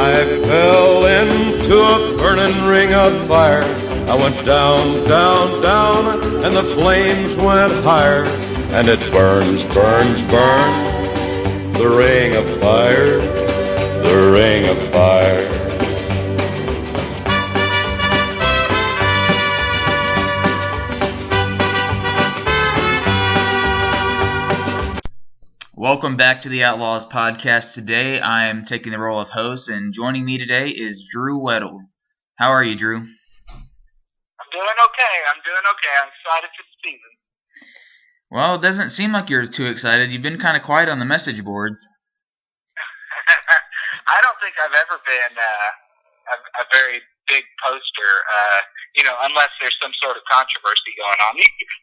I fell into a burning ring of fire. I went down, down, down, and the flames went higher. And it burns, burns, burns, the ring of fire, the ring of fire. Welcome back to the Outlaws podcast. Today I am taking the role of host, and joining me today is Drew Weddle. How are you, Drew? I'm doing okay. I'm excited for the season. Well, it doesn't seem like you're too excited. You've been kind of quiet on the message boards. I don't think I've ever been a very big poster, unless there's some sort of controversy going on.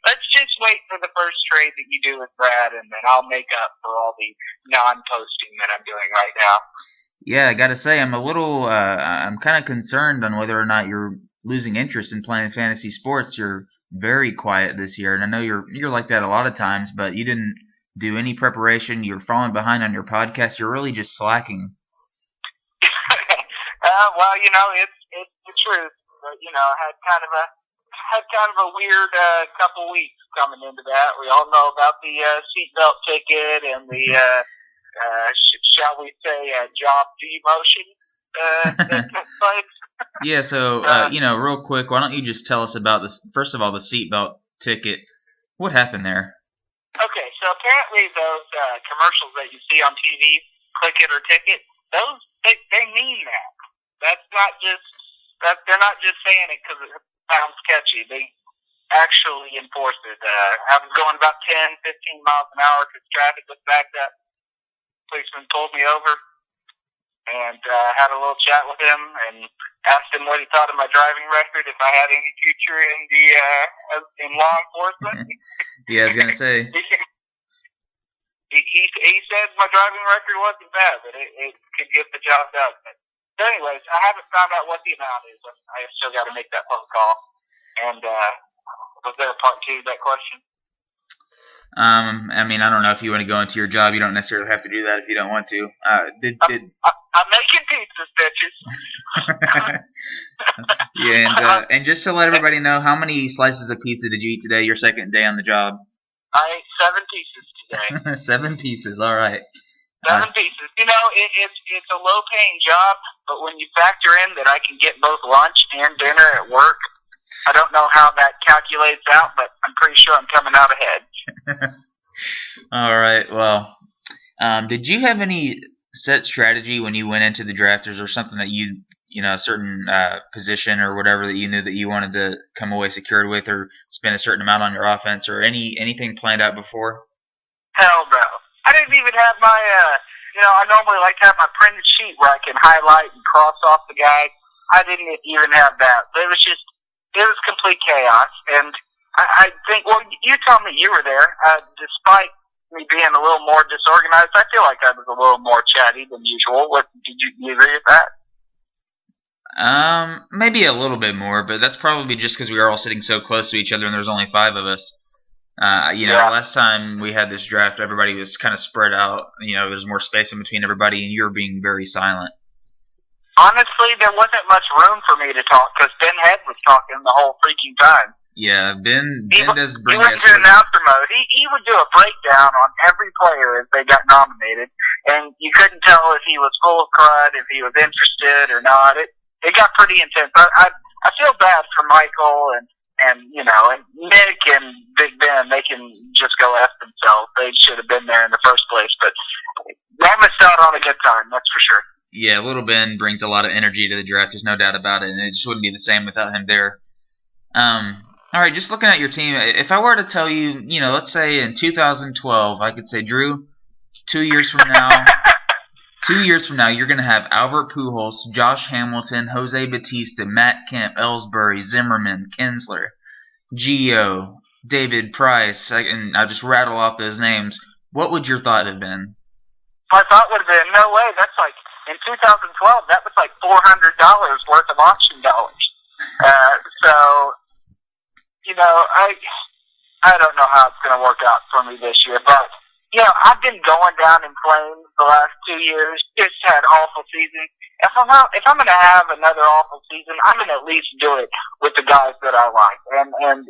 Let's just wait for the first trade that you do with Brad, and then I'll make up for all the non-posting that I'm doing right now. Yeah, I gotta say, I'm kind of concerned on whether or not you're losing interest in playing fantasy sports. You're very quiet this year, and I know you're like that a lot of times, but you didn't do any preparation. You're falling behind on your podcast. You're really just slacking. Well, it's the truth. But, I had kind of a weird couple weeks coming into that. We all know about the seatbelt ticket and the shall we say job demotion that took place. Yeah, so real quick, why don't you just tell us about this? First of all, the seatbelt ticket. What happened there? Okay, so apparently those commercials that you see on TV, click it or ticket, those they mean that. That's not just they're not just saying it because it sounds catchy. They actually enforce it. I was going about 10, 15 miles an hour because traffic was backed up. Policeman pulled me over and had a little chat with him and asked him what he thought of my driving record, if I had any future in the in law enforcement. Yeah, I was gonna say. He said my driving record wasn't bad, but it could get the job done. So anyways, I haven't found out what the amount is. I still got to make that phone call. And was there a part two to that question? I don't know if you want to go into your job. You don't necessarily have to do that if you don't want to. I'm making pizzas, bitches. Yeah, and just to let everybody know, how many slices of pizza did you eat today? Your second day on the job? I ate 7 pieces today. 7 pieces. All right. 7 pieces. It's a low-paying job, but when you factor in that I can get both lunch and dinner at work, I don't know how that calculates out, but I'm pretty sure I'm coming out ahead. All right. Well, did you have any set strategy when you went into the draft? Or something that a certain position or whatever that you knew that you wanted to come away secured with, or spend a certain amount on your offense, or anything planned out before? Hell no. I didn't even have my, I normally like to have my printed sheet where I can highlight and cross off the guys. I didn't even have that. It was complete chaos. And I think, well, you told me you were there. Despite me being a little more disorganized, I feel like I was a little more chatty than usual. Did you agree with that? Maybe a little bit more, but that's probably just because we were all sitting so close to each other and there's only 5 of us. Last time we had this draft, everybody was kind of spread out. There's more space in between everybody, and you were being very silent. Honestly, there wasn't much room for me to talk because Ben Head was talking the whole freaking time. Yeah, Ben does bring us. He went to announcer mode. He would do a breakdown on every player as they got nominated, and you couldn't tell if he was full of crud, if he was interested or not. It got pretty intense. I feel bad for Michael and Nick and Big Ben. They can just go F themselves. They should have been there in the first place. But they missed out on a good time, that's for sure. Yeah, Little Ben brings a lot of energy to the draft. There's no doubt about it, and it just wouldn't be the same without him there. All right, just looking at your team, if I were to tell you, let's say in 2012, I could say, Drew, 2 years from now, you're going to have Albert Pujols, Josh Hamilton, Jose Bautista, Matt Kemp, Ellsbury, Zimmerman, Kinsler, Gio, David Price, and I'll just rattle off those names. What would your thought have been? My thought would have been, no way, that's like, in 2012, that was like $400 worth of auction dollars. I don't know how it's going to work out for me this year, but I've been going down in flames the last 2 years. Just had awful seasons. If I'm going to have another awful season, I'm going to at least do it with the guys that I like, and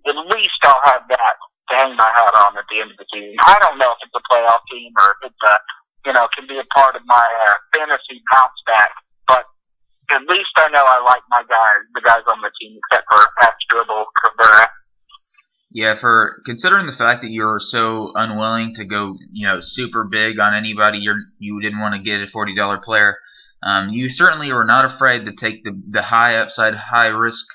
at least I'll have that to hang my hat on at the end of the season. I don't know if it's a playoff team or if it's can be a part of my fantasy bounce back, but at least I know I like my guys, the guys on the team, except for Dribble Cabrera. Yeah, for considering the fact that you're so unwilling to go, super big on anybody, you didn't want to get a $40 player. You certainly were not afraid to take the high upside, high risk,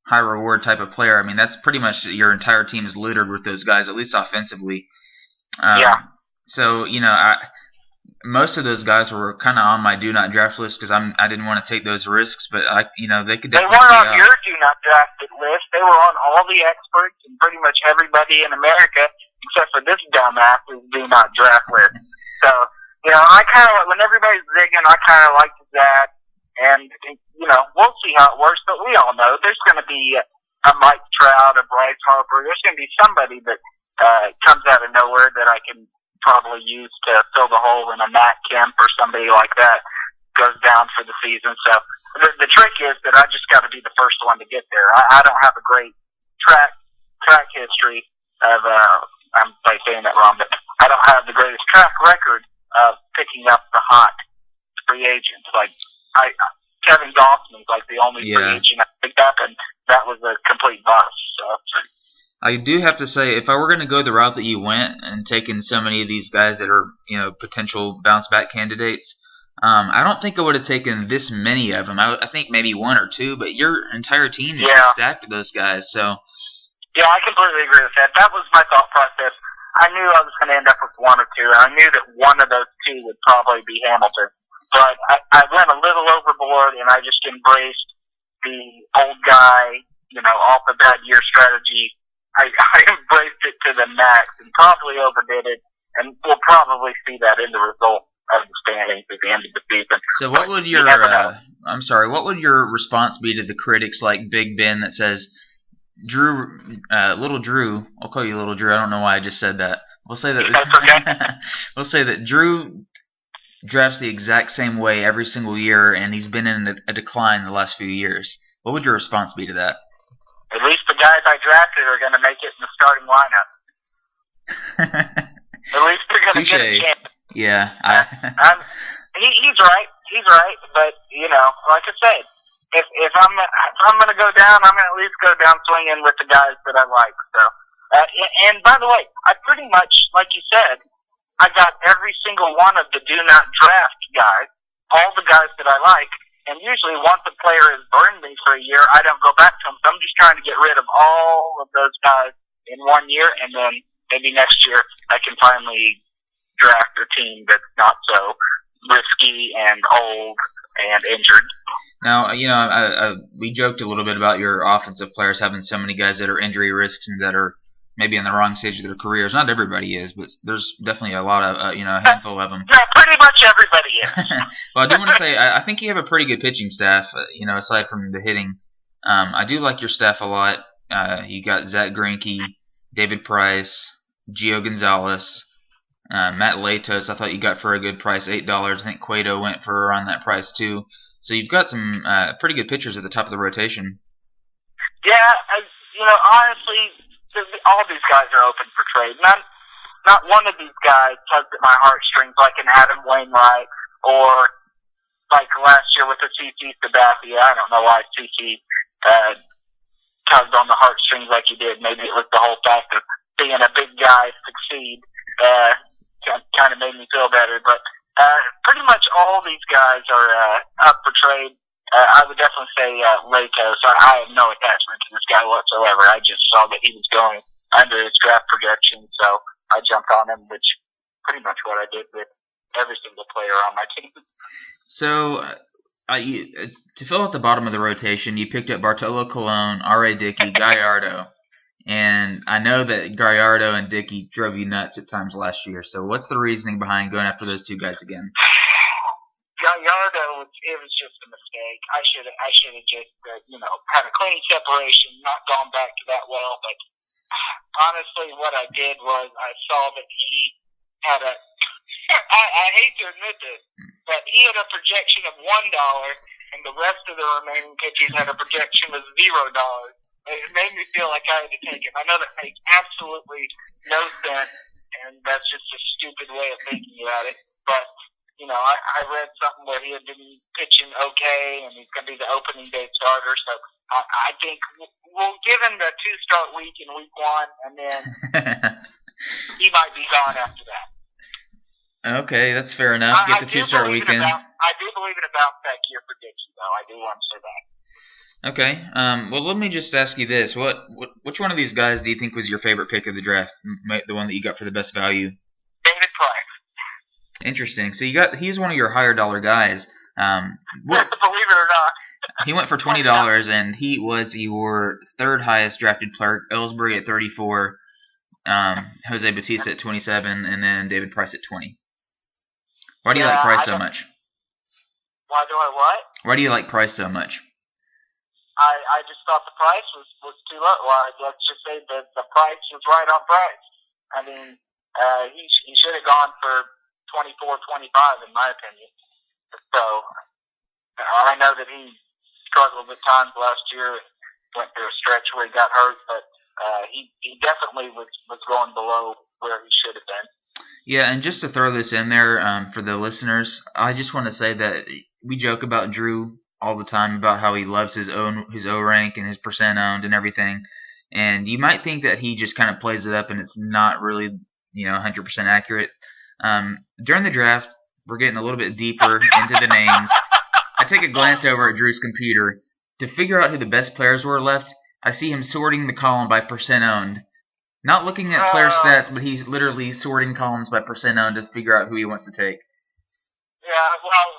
high reward type of player. I mean, that's pretty much your entire team is littered with those guys, at least offensively. Yeah. So most of those guys were kind of on my do not draft list because I didn't want to take those risks, but they could definitely. They weren't on your do not draft list. They were on all the experts and pretty much everybody in America except for this dumbass's do not draft list. So I kind of when everybody's zigging, I kind of like that, and we'll see how it works. But we all know there's going to be a Mike Trout, a Bryce Harper. There's going to be somebody that comes out of nowhere that I can probably use to fill the hole in a Matt Kemp or somebody like that goes down for the season. So the trick is that I just got to be the first one to get there. I don't have a great track history of I'm probably saying that wrong, but I don't have the greatest track record of picking up the hot free agents. Like Kevin Gossman's like the only free agent I picked up, and that was a complete bust. So. I do have to say, if I were going to go the route that you went and taking so many of these guys that are, potential bounce back candidates, I don't think I would have taken this many of them. I think maybe one or two, but your entire team is stacked with those guys. So. Yeah, I completely agree with that. That was my thought process. I knew I was going to end up with one or two, and I knew that one of those two would probably be Hamilton. But I went a little overboard, and I just embraced the old guy, off the bad year strategy. I embraced it to the max and probably overdid it, and we'll probably see that in the result of the standings at the end of the season. So what would what would your response be to the critics like Big Ben that says, Little Drew, I'll call you Little Drew, I don't know why I just said that. We'll say that That's okay. We'll say that Drew drafts the exact same way every single year, and he's been in a decline the last few years. What would your response be to that? At least the guys I drafted are going to make it in the starting lineup. At least they're going to get a chance. Yeah. He's right. He's right. But like I said, if I'm going to go down, I'm going to at least go down swinging with the guys that I like. So, and by the way, I pretty much, like you said, I got every single one of the do not draft guys, all the guys that I like. And usually once a player has burned me for a year, I don't go back to them. So I'm just trying to get rid of all of those guys in 1 year, and then maybe next year I can finally draft a team that's not so risky and old and injured. Now, we joked a little bit about your offensive players having so many guys that are injury risks and that are maybe in the wrong stage of their careers. Not everybody is, but there's definitely a lot of, a handful of them. Yeah, pretty much everybody is. Well, I do want to say, I think you have a pretty good pitching staff, aside from the hitting. I do like your staff a lot. You got Zach Greinke, David Price, Gio Gonzalez, Matt Latos. I thought you got for a good price, $8. I think Cueto went for around that price too. So you've got some pretty good pitchers at the top of the rotation. Yeah, honestly, all these guys are open for trade. Not one of these guys tugs at my heartstrings like an Adam Wainwright or like last year with the CC Sabathia. I don't know why CC tugged on the heartstrings like he did. Maybe it was the whole fact of seeing a big guy succeed kind of made me feel better. But pretty much all these guys are up for trade. I would definitely say Latos. I have no attachment to this guy whatsoever. I just saw that he was going under his draft projection, so I jumped on him, which pretty much what I did with every single player on my team. So, to fill out the bottom of the rotation, you picked up Bartolo Colon, R.A. Dickey, Gallardo, and I know that Gallardo and Dickey drove you nuts at times last year. So, what's the reasoning behind going after those two guys again? Gallardo, it was just a mistake. I should have just had a clean separation, not gone back to that well. But honestly, what I did was I saw that he had a. I hate to admit this, but he had a projection of $1, and the rest of the remaining pitchers had a projection of $0. It made me feel like I had to take him. I know that makes absolutely no sense, and that's just a stupid way of thinking about it. But I read something where he had been pitching okay, and he's going to be the opening day starter. So I think we'll give him the 2-start week in week 1, and then he might be gone after that. Okay, that's fair enough. Get the 2-start weekend. I do believe in a bounce back year for Dixie, though. I do want to say that. Okay. Well, let me just ask you this: which one of these guys do you think was your favorite pick of the draft? The one that you got for the best value? David Price. Interesting. So he's one of your higher dollar guys. Believe it or not. He went for $20, and he was your third highest drafted player. Ellsbury at 34, Jose Bautista at 27, and then David Price at 20. Why do you like Price so much? Why do I what? Why do you like Price so much? I just thought the price was too low. Well, let's just say that the price was right on price. I mean, he should have gone for 24, 25 in my opinion. So I know that he struggled at times last year and went through a stretch where he got hurt, but he definitely was going below where he should have been. Yeah, and just to throw this in there for the listeners, I just want to say that we joke about Drew all the time about how he loves his O rank and his percent owned and everything. And you might think that he just kind of plays it up and it's not really 100% accurate. During the draft, we're getting a little bit deeper into the names. I take a glance over at Drew's computer to figure out who the best players were left. I see him sorting the column by percent owned. Not looking at player stats, but he's literally sorting columns by percent owned to figure out who he wants to take. Yeah, well,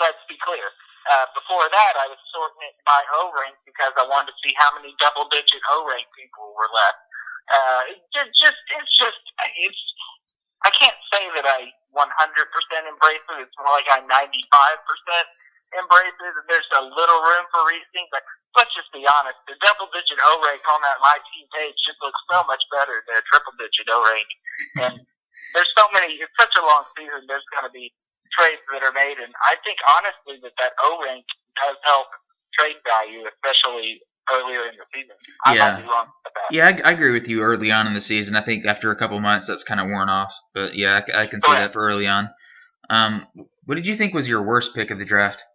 let's be clear. Before that, I was sorting it by O rank because I wanted to see how many double-digit O rank people were left. I can't say that I 100% embrace it. It's more like I 95% embrace it. There's a little room for reasoning, but let's just be honest. The double-digit O rank on that My Team page just looks so much better than a triple-digit O rank. And there's so many. It's such a long season. There's going to be trades that are made, and I think honestly that O rank does help trade value, especially earlier in the season. I might be wrong about that. Yeah, I agree with you early on in the season. I think after a couple months that's kind of worn off, but yeah, I can see that for early on. What did you think was your worst pick of the draft?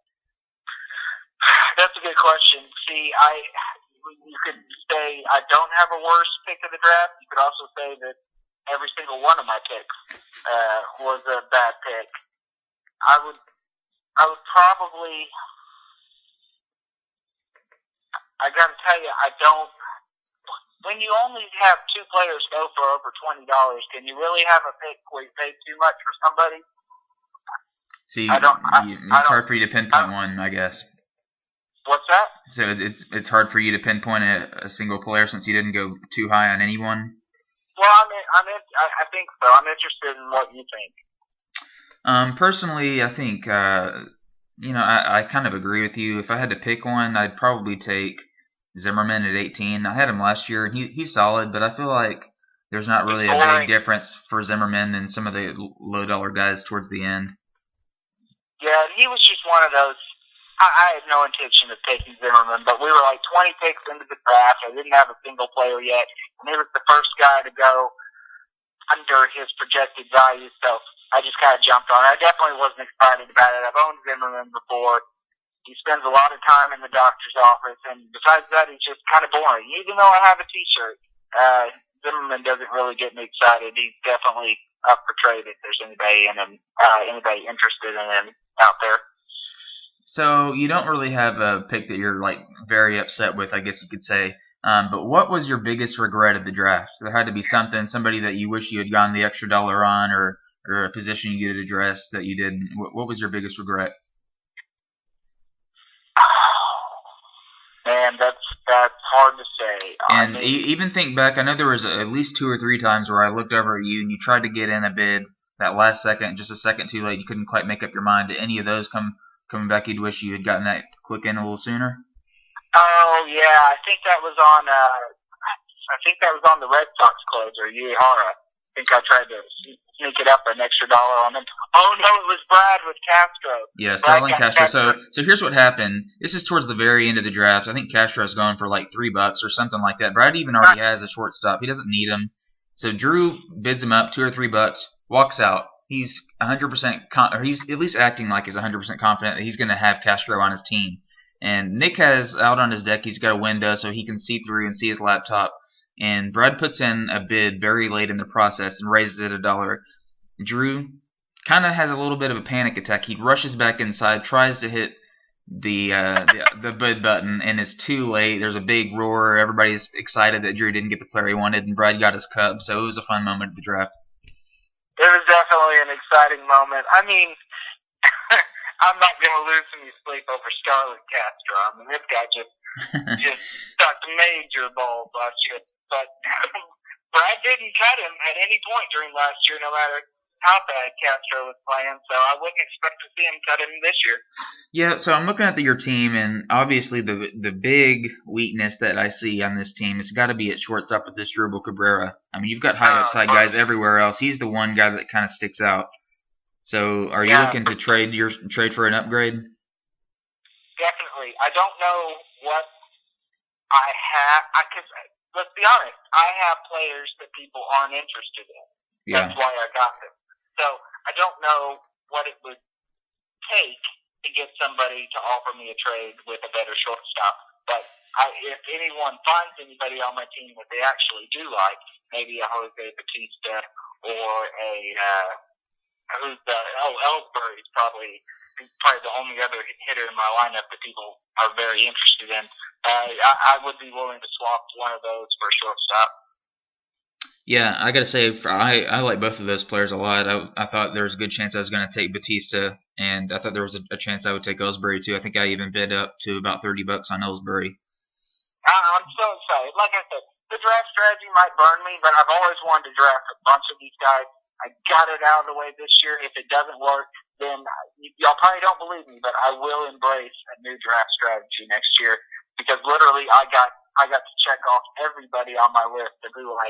That's a good question. See, you could say I don't have a worst pick of the draft. You could also say that every single one of my picks was a bad pick. I would probably. I got to tell you, I don't. When you only have two players go for over $20, can you really have a pick where you pay too much for somebody? See, it's hard for you to pinpoint one, I guess. What's that? So it's hard for you to pinpoint a single player since you didn't go too high on anyone. Well, I think so. I'm interested in what you think. Personally, I think I kind of agree with you. If I had to pick one, I'd probably take Zimmerman at 18. I had him last year, and he's solid, but I feel like there's not really a big difference for Zimmerman than some of the low-dollar guys towards the end. Yeah, he was just one of those. I had no intention of taking Zimmerman, but we were like 20 picks into the draft. I didn't have a single player yet, and he was the first guy to go under his projected value, so I just kind of jumped on it. I definitely wasn't excited about it. I've owned Zimmerman before. He spends a lot of time in the doctor's office, and besides that, he's just kind of boring. Even though I have a T-shirt, Zimmerman doesn't really get me excited. He's definitely up for trade if there's anybody interested in him out there. So you don't really have a pick that you're like very upset with, I guess you could say. But what was your biggest regret of the draft? There had to be somebody that you wish you had gone the extra dollar on, or a position you could address that you didn't. What was your biggest regret? Man, that's hard to say. And even think back, I know there was at least 2 or 3 times where I looked over at you and you tried to get in a bid that last second, just a second too late. You couldn't quite make up your mind. Did any of those coming back you'd wish you had gotten that click in a little sooner? Oh yeah, I think that was on the Red Sox closer, Uehara. think I tried to sneak it up an extra dollar on him. Oh no, it was Brad with Castro. Yeah, Starlin Castro. So here's what happened. This is towards the very end of the draft. I think Castro's going for like $3 or something like that. Brad even already has a shortstop. He doesn't need him. So Drew bids him up $2 or $3, walks out. He's 100% or he's at least acting like he's 100% confident that he's going to have Castro on his team. And Nick has out on his deck, he's got a window so he can see through and see his laptop. And Brad puts in a bid very late in the process and raises it $1. Drew kind of has a little bit of a panic attack. He rushes back inside, tries to hit the bid button, and it's too late. There's a big roar. Everybody's excited that Drew didn't get the player he wanted, and Brad got his cup. So it was a fun moment at the draft. It was definitely an exciting moment. I mean, I'm not going to lose any sleep over Starlin Castro. I mean, this guy just stuck major balls last year. But Brad didn't cut him at any point during last year, no matter how bad Castro was playing. So I wouldn't expect to see him cut him this year. Yeah, so I'm looking at your team, and obviously the big weakness that I see on this team has got to be at shortstop with this Drupal Cabrera. I mean, you've got high upside guys everywhere else. He's the one guy that kind of sticks out. So are you looking to trade for an upgrade? Definitely. I don't know what I have. Because let's be honest, I have players that people aren't interested in. Yeah. That's why I got them. So I don't know what it would take to get somebody to offer me a trade with a better shortstop. But if anyone finds anybody on my team that they actually do like, maybe a Jose Bautista or a Ellsbury's probably the only other hitter in my lineup that people are very interested in. I would be willing to swap one of those for a shortstop. Yeah, I gotta say, I like both of those players a lot. I thought there was a good chance I was going to take Bautista, and I thought there was a chance I would take Ellsbury too. I think I even bid up to about $30 on Ellsbury. I'm so excited. Like I said, the draft strategy might burn me, but I've always wanted to draft a bunch of these guys. I got it out of the way this year. If it doesn't work, then y'all probably don't believe me, but I will embrace a new draft strategy next year because literally I got to check off everybody on my list of who I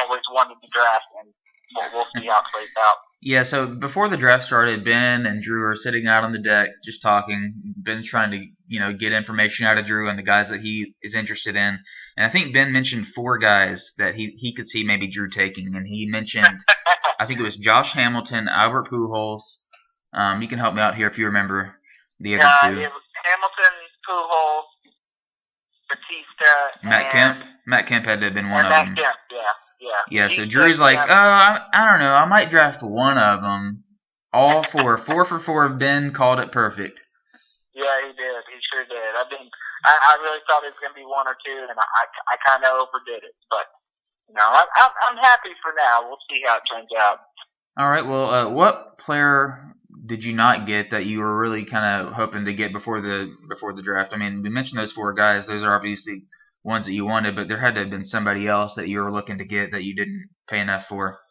always wanted to draft, and we'll see how it plays out. Yeah, so before the draft started, Ben and Drew are sitting out on the deck just talking. Ben's trying to get information out of Drew and the guys that he is interested in. And I think Ben mentioned 4 guys that he could see maybe Drew taking. And he mentioned, I think it was Josh Hamilton, Albert Pujols. You can help me out here if you remember the other 2. It was Hamilton, Pujols, Bautista, Matt Kemp. Matt Kemp had to have been one of them. Matt Kemp, yeah. Yeah, so Drew's like, I don't know, I might draft one of them. All 4. 4 for 4. Ben called it perfect. Yeah, he did. He sure did. I really thought it was going to be 1 or 2, and I kind of overdid it. But, I'm happy for now. We'll see how it turns out. All right, well, what player did you not get that you were really kind of hoping to get before the draft? I mean, we mentioned those 4 guys. Those are obviously ones that you wanted, but there had to have been somebody else that you were looking to get that you didn't pay enough for.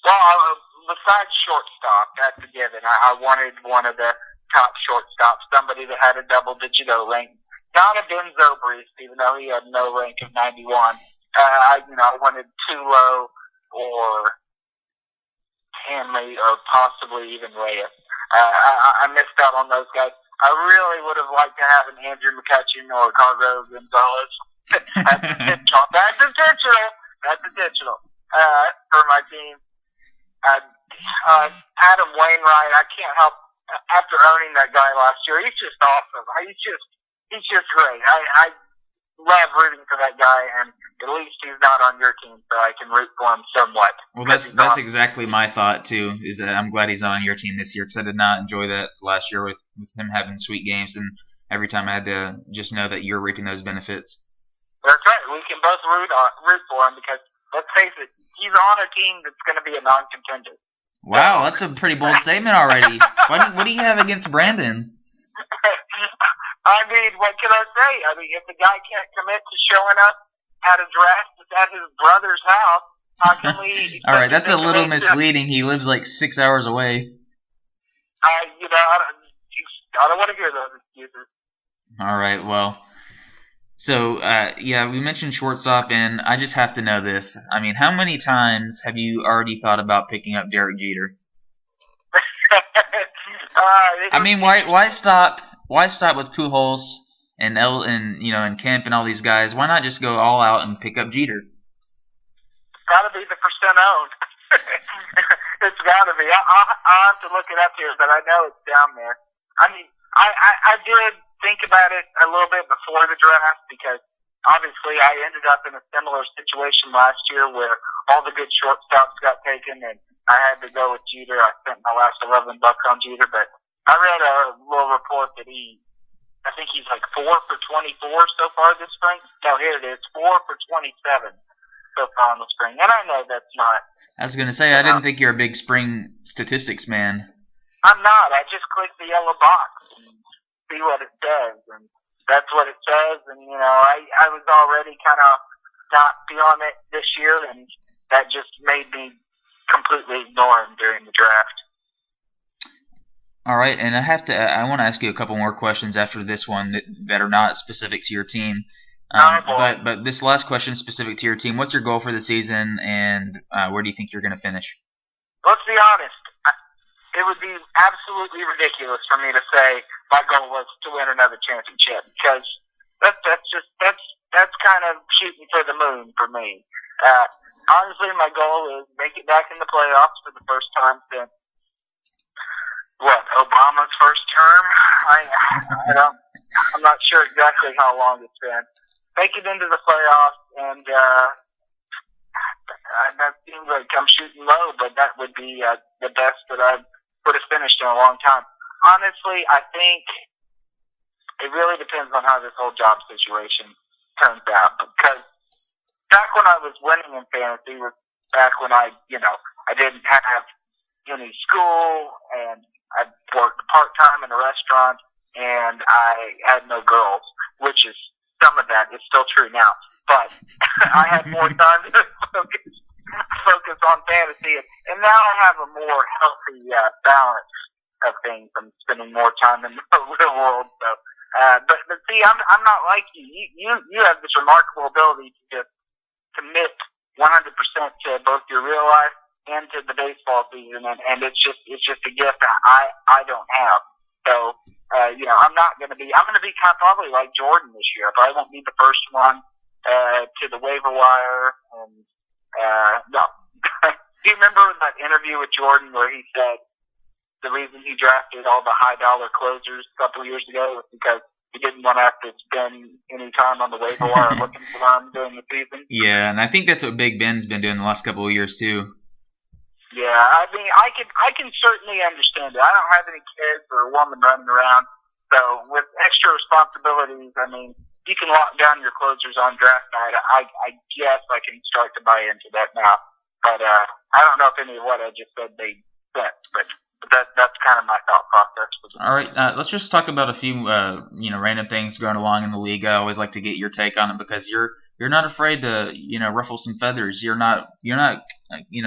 Well, besides shortstop, that's a given. I wanted one of the top shortstops, somebody that had a double-digit O rank. Not a Ben Zobrist, even though he had no rank of 91. I wanted Tulo or Hanley or possibly even Reyes. I missed out on those guys. I really would have liked to have an Andrew McCutcheon or Carlos Gonzalez. That's intentional for my team. Adam Wainwright, I can't help, after owning that guy last year, he's just awesome. He's just great. I love rooting for that guy, and at least he's not on your team, so I can root for him somewhat. Well, that's exactly my thought too. Is that I'm glad he's on your team this year because I did not enjoy that last year with him having sweet games, and every time I had to just know that you're reaping those benefits. That's right. We can both root for him because let's face it, he's on a team that's going to be a non-contender. Wow, that's a pretty bold statement already. What do you have against Brandon? I mean, what can I say? I mean, if the guy can't commit to showing up at a draft at his brother's house, how can we? All right, that's a little misleading. He lives like 6 hours away. I don't want to hear those excuses. All right, well, So, yeah, we mentioned shortstop, and I just have to know this. I mean, how many times have you already thought about picking up Derek Jeter? It I would mean, be, why stop? Why stop with Pujols and and Kemp and all these guys? Why not just go all out and pick up Jeter? got to be the percent owned. It's got to be. I'll have to look it up here, but I know it's down there. I mean, I did think about it a little bit before the draft because obviously I ended up in a similar situation last year where all the good shortstops got taken and I had to go with Jeter. I spent my last $11 on Jeter, but I read a little report that I think he's like 4 for 24 so far this spring. No, here it is, 4 for 27 so far in the spring. And I know that's not. I was gonna say I didn't think you're a big spring statistics man. I'm not. I just click the yellow box and see what it says, and that's what it says. And I was already kind of not feeling it this year, and that just made me completely ignore him during the draft. All right, and I want to ask you a couple more questions after this one that are not specific to your team. But this last question is specific to your team. What's your goal for the season, and where do you think you're going to finish? Let's be honest. It would be absolutely ridiculous for me to say my goal was to win another championship because that's kind of shooting for the moon for me. Honestly, my goal is make it back in the playoffs for the first time since Obama's first term. I'm not sure exactly how long it's been. Make it into the playoffs, and that seems like I'm shooting low, but that would be the best that I would have finished in a long time. Honestly, I think it really depends on how this whole job situation turns out. Because back when I was winning in fantasy was back when I didn't have any school and I worked part-time in a restaurant and I had no girls, which is some of that is still true now. But I had more time to focus on fantasy, and now I have a more healthy balance of things. I'm spending more time in the real world. So, but see, I'm not like you. You have this remarkable ability to just commit 100% to both your real life and to the baseball season, and it's just a gift that I don't have. So, I'm going to be kind of probably like Jordan this year. I probably won't be the first one to the waiver wire. And no, do you remember that interview with Jordan where he said the reason he drafted all the high dollar closers a couple of years ago was because he didn't want to have to spend any time on the waiver wire looking for them during the season? Yeah, and I think that's what Big Ben's been doing the last couple of years too. Yeah, I mean, I can certainly understand it. I don't have any kids or a woman running around, so with extra responsibilities, I mean, you can lock down your closers on draft night. I guess I can start to buy into that now, but I don't know if any of what I just said made sense, but that's kind of my thought process. All right, let's just talk about a few random things going along in the league. I always like to get your take on it because you're not afraid to ruffle some feathers. You're not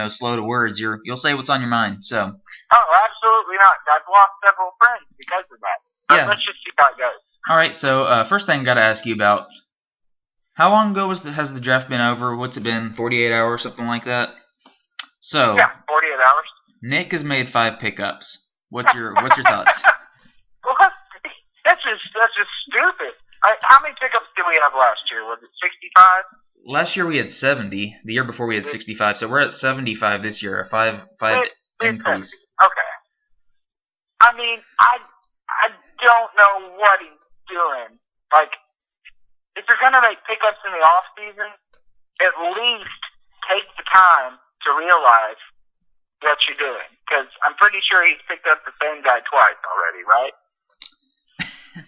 slow to words. You'll say what's on your mind. So. Oh, absolutely not. I've lost several friends because of that. But yeah. Let's just see how it goes. All right. So first thing I got to ask you about: how long ago has the draft been over? What's it been? 48 hours, something like that. So. Yeah, 48 hours. Nick has made 5 pickups. What's your thoughts? What? That's just stupid. How many pickups did we have last year? Was it 65? Last year we had 70. The year before we had 65. So we're at 75 this year. A 5 increase. Okay. I mean, I don't know what he's doing. Like, if you're gonna make pickups in the off season, at least take the time to realize what you're doing. Because I'm pretty sure he's picked up the same guy twice already, right?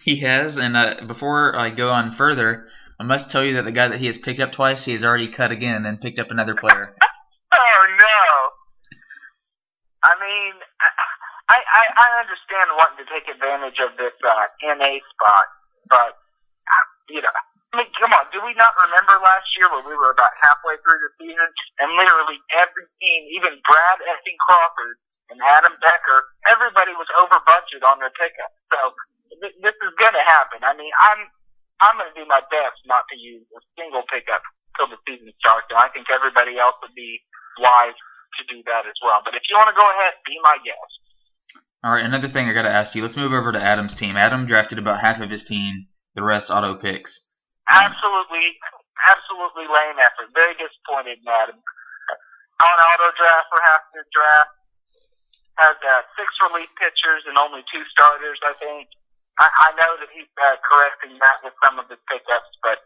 He has, and before I go on further, I must tell you that the guy that he has picked up twice, he has already cut again and picked up another player. Oh, no. I mean, I understand wanting to take advantage of this NA spot, but, I mean, come on, do we not remember last year when we were about halfway through the season and literally every team, even Brad Effing Crawford and Adam Becker, everybody was over budget on their pickup. So this is going to happen. I mean, I'm going to do my best not to use a single pickup till the season starts, and I think everybody else would be wise to do that as well. But if you want to go ahead, be my guest. All right, another thing I got to ask you. Let's move over to Adam's team. Adam drafted about half of his team, the rest auto picks. Absolutely lame effort. Very disappointed in Adam. On auto draft for half his draft, has 6 relief pitchers and only 2 starters, I think. I know that he's correcting that with some of his pickups, but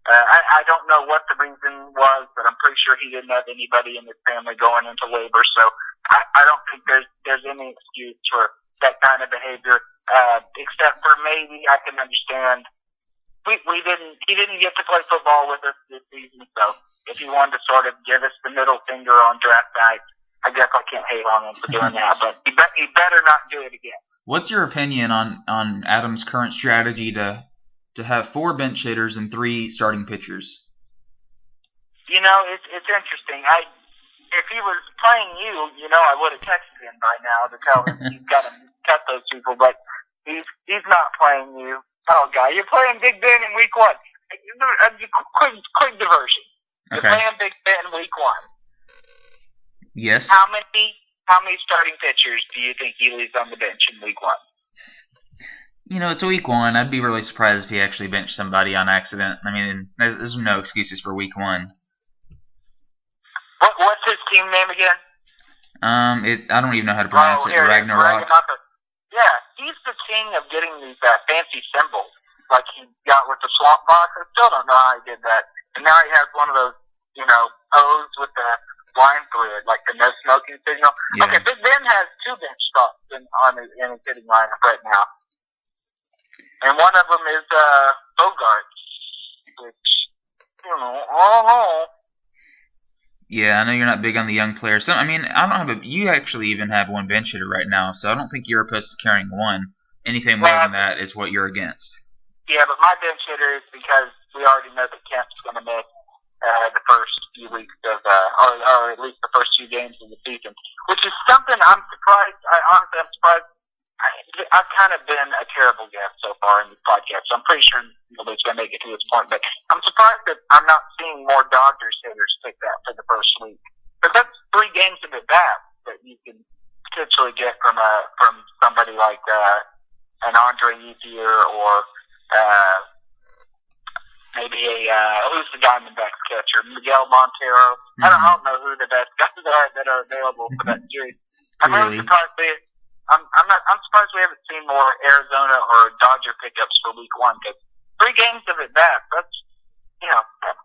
I don't know what the reason was, but I'm pretty sure he didn't have anybody in his family going into labor, so I don't think there's any excuse for that kind of behavior, except for maybe I can understand. He didn't get to play football with us this season, so if he wanted to sort of give us the middle finger on draft night, I guess I can't hate on him for doing that, but he better not do it again. What's your opinion on Adam's current strategy to have 4 bench hitters and 3 starting pitchers? You know, it's interesting. If he was playing you, I would have texted him by now to tell him he's got to cut those people, but he's not playing you. Oh, God, you're playing Big Ben in week 1. Quick diversion. You're playing Big Ben in week 1. Yes. How many starting pitchers do you think he leaves on the bench in week 1? It's week 1. I'd be really surprised if he actually benched somebody on accident. I mean, there's no excuses for week 1. What's his team name again? I don't even know how to pronounce it. Ragnarok. Yeah, he's the king of getting these fancy symbols, like he got with the swamp box. I still don't know how he did that. And now he has one of those, O's with the line through it, like the no smoking signal. Yeah. Okay, Big Ben has 2 bench spots in his hitting lineup right now. And one of them is Bogart, which, I don't know. Yeah, I know you're not big on the young players. So, I mean, you actually even have 1 bench hitter right now, so I don't think you're opposed to carrying 1. Anything more than that is what you're against. Yeah, but my bench hitter is because we already know that Kemp's going to miss the first few weeks of, or at least the first few games of the season, which is something I'm surprised. I'm surprised. I've kind of been a terrible guest so far in this podcast, so I'm pretty sure nobody's going to make it to this point, but I'm surprised that I'm not seeing more Dodgers hitters pick that for the first week. But that's 3 games of at-bat that you can potentially get from somebody like an Andre Ethier or maybe who's the Diamondbacks catcher, Miguel Montero. Mm-hmm. I don't know who the best guys are that are available for that series. I'm really surprised I'm surprised we haven't seen more Arizona or Dodger pickups for week 1, because 3 games of at bat, that's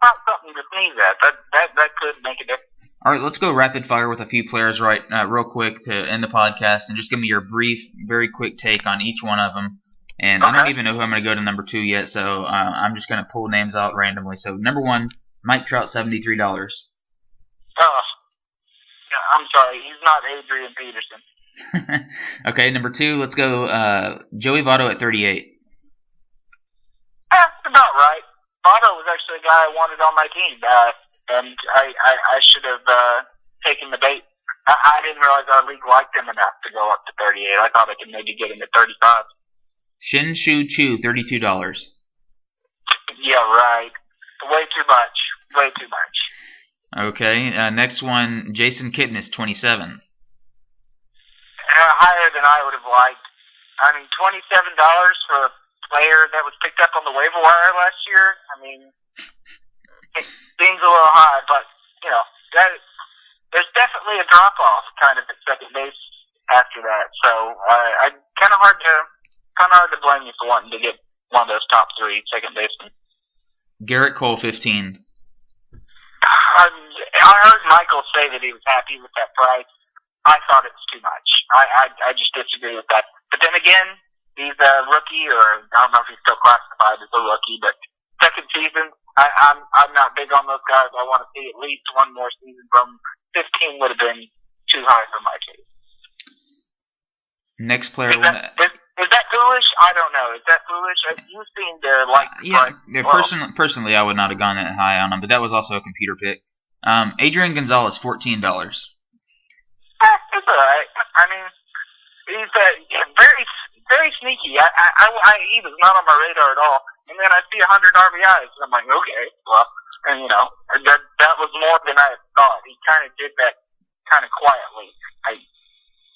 not something to sneeze at. That could make a difference. All right, let's go rapid fire with a few players real quick to end the podcast, and just give me your brief, very quick take on each one of them. And okay. I don't even know who I'm going to go to number 2 yet, so I'm just going to pull names out randomly. So number 1, Mike Trout, $73. I'm sorry, he's not Adrian Peterson. Okay, number 2, let's go Joey Votto at 38. That's about right. Votto was actually a guy I wanted on my team, and I should have taken the bait. I didn't realize our league liked him enough to go up to 38. I thought I could maybe get him at 35. Shin Shu Chu, $32. Yeah, right. Way too much. Okay, next one, Jason Kipnis, 27. Higher than I would have liked. I mean, $27 for a player that was picked up on the waiver wire last year. I mean, it seems a little high, but there's definitely a drop off kind of at second base after that. So I kind of hard to blame you for wanting to get one of those top 3 second basemen. Garrett Cole, 15. I heard Michael say that he was happy with that price. I thought it was too much. I just disagree with that. But then again, he's a rookie, or I don't know if he's still classified as a rookie, but second season, I'm not big on those guys. I want to see at least 1 more season from 15 would have been too high for my case. Next player. Is that foolish? I don't know. Is that foolish? You seem to like the price. Personally, I would not have gone that high on him, but that was also a computer pick. Adrian Gonzalez, $14. It's all right. I mean, he's very, very sneaky. He was not on my radar at all. And then I see 100 RBIs, and I'm like, okay, well, and that was more than I had thought. He kind of did that kind of quietly. I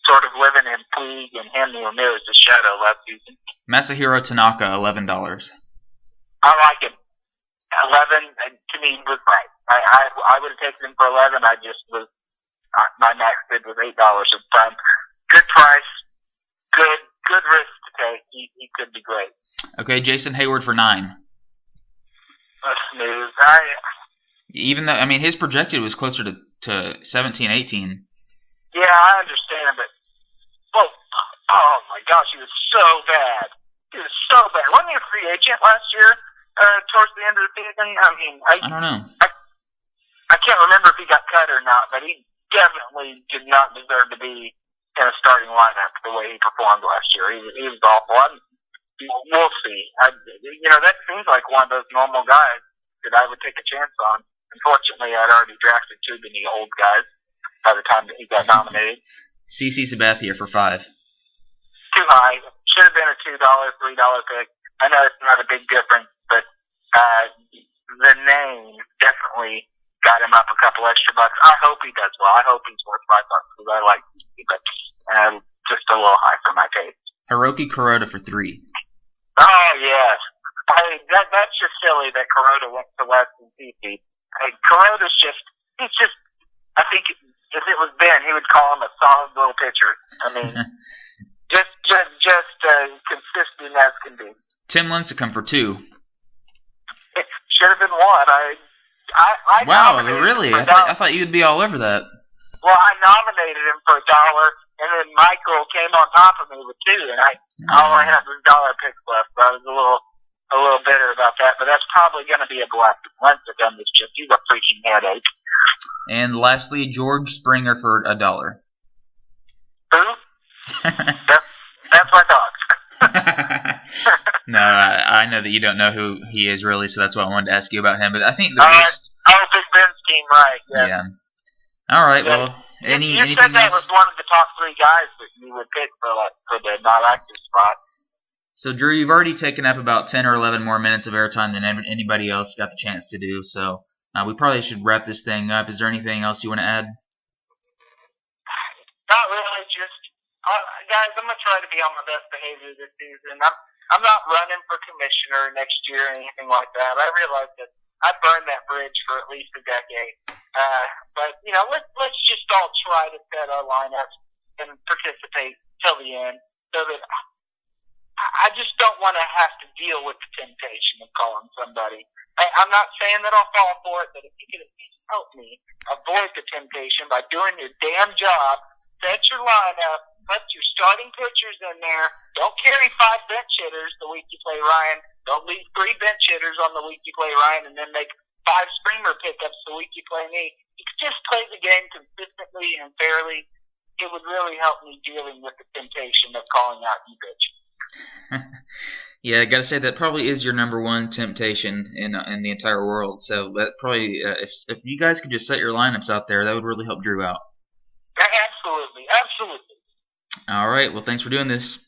sort of living in Puig and him who knew as a shadow last season. Masahiro Tanaka, $11. I like him. 11 to me was right. I would have taken him for 11. I just was my max bid was $8 at the time. Good price, good risk to take. He could be great. Okay, Jason Hayward for 9. Snooze. Even though his projected was closer to 17, 18. Yeah, I understand, but oh my gosh, he was so bad. He was so bad. Wasn't he a free agent last year? Towards the end of the season, I don't know. I can't remember if he got cut or not, but he definitely did not deserve to be in a starting lineup the way he performed last year. He was awful. We'll see. That seems like one of those normal guys that I would take a chance on. Unfortunately, I'd already drafted too many old guys by the time that he got nominated. CC Sabathia for 5. Too high. Should have been a $2, $3 pick. I know it's not a big difference, but the name definitely got him up a couple extra bucks. I hope he does well. I hope he's worth $5 because I like CC, but just a little high for my taste. Hiroki Kuroda for 3. Oh, yes. That's just silly that Kuroda went to less than CC. Kuroda's he's just, I think if it was Ben, he would call him a solid little pitcher. Just consistent as can be. Tim Lincecum for 2. It should have been 1. I wow, really? I thought you'd be all over that. Well, I nominated him for $1, and then Michael came on top of me with 2, and all I had was $1 picks left. So I was a little bitter about that, but that's probably going to be a blessing. Lincecum is he's a freaking headache. And lastly, George Springer for $1. Who? That's my dog. No, I know that you don't know who he is really, so that's why I wanted to ask you about him. But I think the worst. Oh, Big Ben's team, right? Yeah. All right. Yeah. Well, you anything said that else? was one of the top 3 guys that you would pick for the not active spot. So, Drew, you've already taken up about 10 or 11 more minutes of airtime than anybody else got the chance to do. So, we probably should wrap this thing up. Is there anything else you want to add? Not really. Just guys, I'm gonna try to be on my best behavior this season. I'm not running for commissioner next year or anything like that. I realize that I burned that bridge for at least a decade. But let's just all try to set our lineups and participate till the end, so that I just don't want to have to deal with the temptation of calling somebody. I'm not saying that I'll fall for it, but if you could at least help me avoid the temptation by doing your damn job, set your lineup, put your starting pitchers in there. Don't carry 5 bench hitters the week you play Ryan. Don't leave 3 bench hitters on the week you play Ryan, and then make 5 streamer pickups the week you play me. You could just play the game consistently and fairly. It would really help me dealing with the temptation of calling out you bitch. Yeah, I gotta say that probably is your number one temptation in the entire world. So that probably, if you guys could just set your lineups out there, that would really help Drew out. Absolutely. All right. Well, thanks for doing this.